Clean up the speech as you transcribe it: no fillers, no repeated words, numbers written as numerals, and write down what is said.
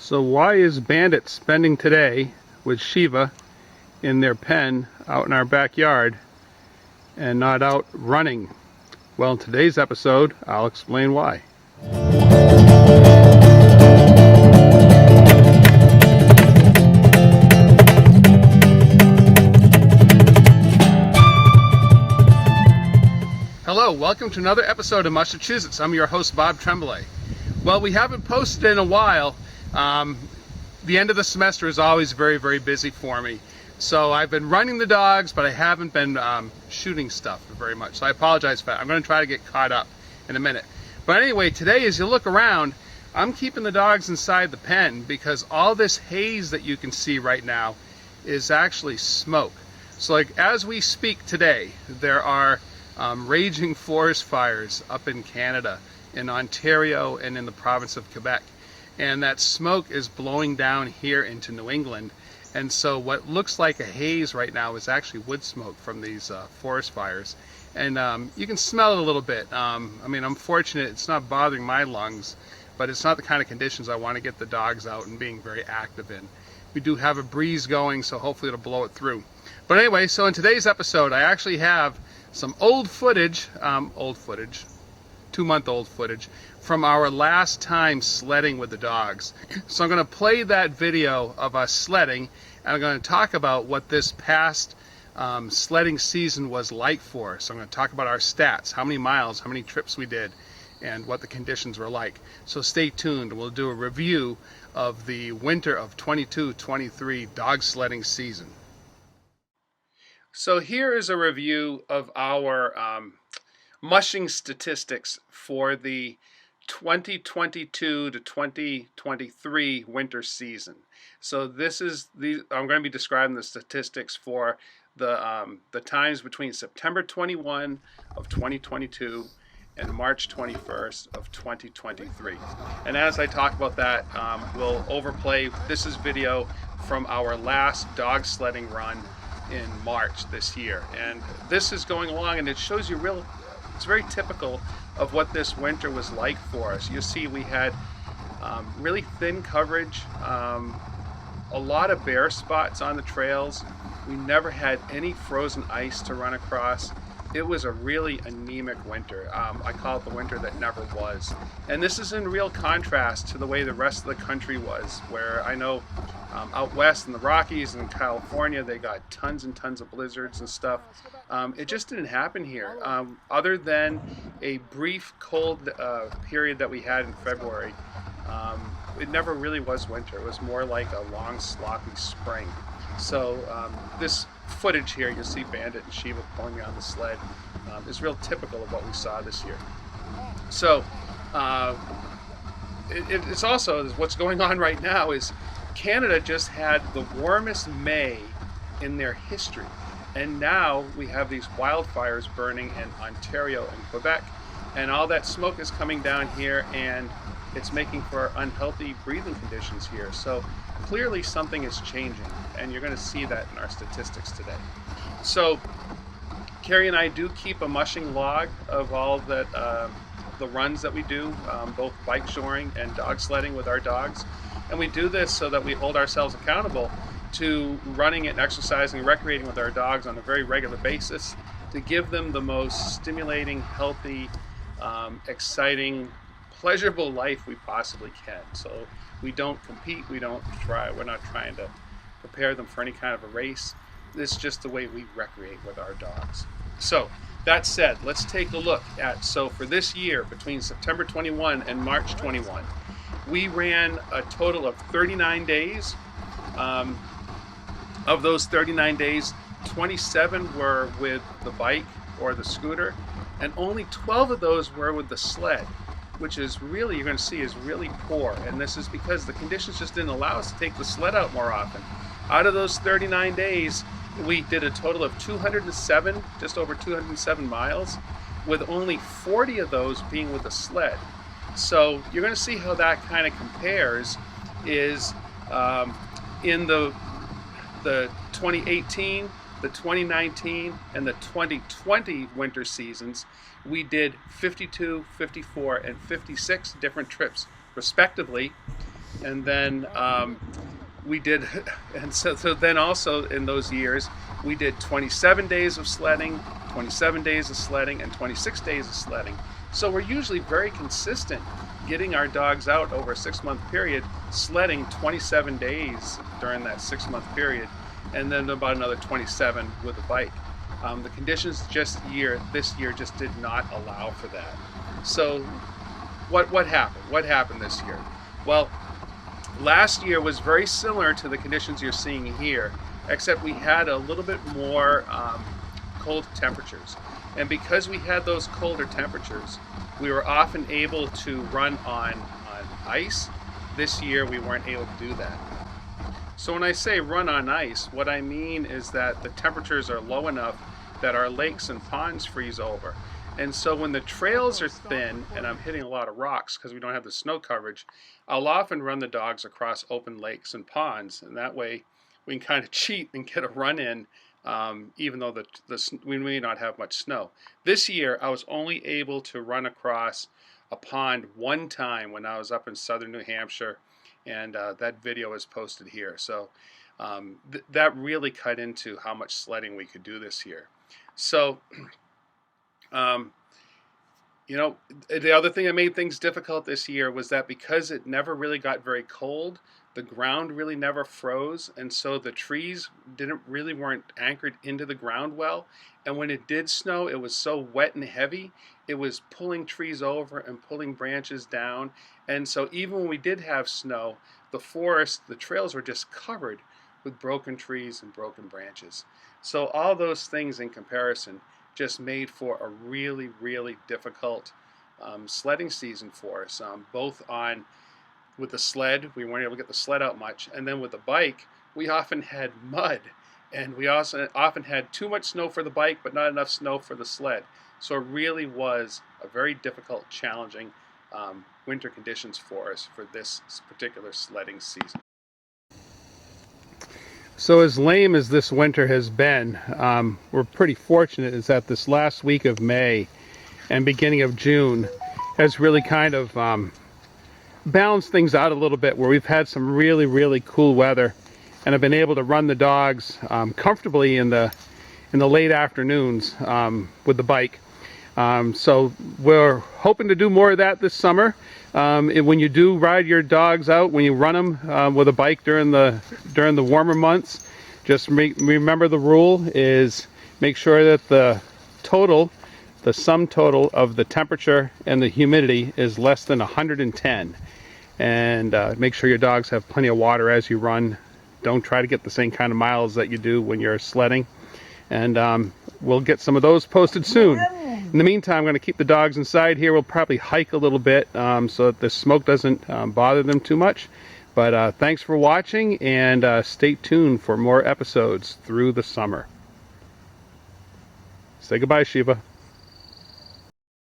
So why is Bandit spending today with Shiva in their pen out in our backyard and not out running? Well, in today's episode, I'll explain why. Hello, welcome to another episode of Massachusetts. I'm your host, Bob Tremblay. Well, we haven't posted in a while. The end of the semester is always very, very busy for me. So I've been running the dogs, but I haven't been shooting stuff very much. So I apologize for that. I'm going to try to get caught up in a minute. But anyway, today as you look around, I'm keeping the dogs inside the pen because all this haze that you can see right now is actually smoke. So like as we speak today, there are raging forest fires up in Canada, in Ontario, and in the province of Quebec. And that smoke is blowing down here into New England. And so what looks like a haze right now is actually wood smoke from these forest fires. And you can smell it a little bit. I mean, I'm fortunate it's not bothering my lungs, but it's not the kind of conditions I want to get the dogs out and being very active in. We do have a breeze going, so hopefully it'll blow it through. But anyway, so in today's episode, I actually have some old footage, 2-month-old footage from our last time sledding with the dogs. So I'm going to play that video of us sledding, and I'm going to talk about what this past sledding season was like for us. So I'm going to talk about our stats, how many miles, how many trips we did, and what the conditions were like. So stay tuned. We'll do a review of the winter of 22-23 dog sledding season. So here is a review of our mushing statistics for the 2022 to 2023 winter season. So this is I'm going to be describing the statistics for the times between September 21 of 2022 and March 21st of 2023. And as I talk about that, we'll overplay. This is video from our last dog sledding run in March this year, and this is going along, and it shows you it's very typical of what this winter was like for us. You see we had really thin coverage, a lot of bare spots on the trails. We never had any frozen ice to run across. It was a really anemic winter. I call it the winter that never was. And this is in real contrast to the way the rest of the country was, where I know out west in the Rockies and in California, they got tons and tons of blizzards and stuff. It just didn't happen here. Other than a brief cold period that we had in February, it never really was winter. It was more like a long, sloppy spring. So this footage here, you'll see Bandit and Shiva pulling me on the sled, is real typical of what we saw this year. So it's also, what's going on right now is Canada just had the warmest May in their history. And now we have these wildfires burning in Ontario and Quebec. And all that smoke is coming down here, and it's making for unhealthy breathing conditions here. So clearly something is changing, and you're going to see that in our statistics today. So Carrie and I do keep a mushing log of all that the runs that we do, both bike shoring and dog sledding with our dogs. And we do this so that we hold ourselves accountable to running and exercising and recreating with our dogs on a very regular basis to give them the most stimulating, healthy, exciting, pleasurable life we possibly can. So we don't compete, we're not trying to prepare them for any kind of a race. This is just the way we recreate with our dogs. So that said, let's take a look at, so for this year, between September 21 and March 21, we ran a total of 39 days. Of those 39 days, 27 were with the bike or the scooter, and only 12 of those were with the sled, which is really, you're going to see, is really poor. And this is because the conditions just didn't allow us to take the sled out more often. Out of those 39 days, we did a total of 207, just over 207 miles, with only 40 of those being with the sled. So you're going to see how that kind of compares is in the 2018, the 2019, and the 2020 winter seasons, we did 52, 54, and 56 different trips respectively. and then we did, and so then also in those years we did 27 days of sledding, 27 days of sledding, and 26 days of sledding. So we're usually very consistent getting our dogs out over a 6-month period, sledding 27 days during that 6-month period, and then about another 27 with a bike. The conditions this year just did not allow for that. So what happened? What happened this year? Well, last year was very similar to the conditions you're seeing here, except we had a little bit more cold temperatures. And because we had those colder temperatures, we were often able to run on ice. This year we weren't able to do that. So when I say run on ice, what I mean is that the temperatures are low enough that our lakes and ponds freeze over. And so when the trails are thin and I'm hitting a lot of rocks because we don't have the snow coverage, I'll often run the dogs across open lakes and ponds, and that way we can kind of cheat and get a run in, even though we may not have much snow. This year I was only able to run across a pond one time when I was up in southern New Hampshire, and that video is posted here. So that really cut into how much sledding we could do this year. So you know, the other thing that made things difficult this year was that because it never really got very cold, the ground really never froze, and so the trees weren't anchored into the ground well. And when it did snow, it was so wet and heavy, it was pulling trees over and pulling branches down. And so even when we did have snow, the forest, the trails were just covered with broken trees and broken branches. So all those things in comparison just made for a really, really difficult sledding season for us. Both with the sled, we weren't able to get the sled out much, and then with the bike, we often had mud, and we also often had too much snow for the bike, but not enough snow for the sled. So it really was a very difficult, challenging winter conditions for us for this particular sledding season. So as lame as this winter has been, we're pretty fortunate is that this last week of May and beginning of June has really kind of balanced things out a little bit, where we've had some really, really cool weather, and I've been able to run the dogs comfortably in the late afternoons with the bike. So we're hoping to do more of that this summer. When you do ride your dogs out, when you run them with a bike during the warmer months, just remember the rule is make sure that the sum total of the temperature and the humidity is less than 110. And make sure your dogs have plenty of water as you run. Don't try to get the same kind of miles that you do when you're sledding. And we'll get some of those posted soon. In the meantime, I'm going to keep the dogs inside here. We'll probably hike a little bit so that the smoke doesn't bother them too much. But thanks for watching, and stay tuned for more episodes through the summer. Say goodbye, Shiva.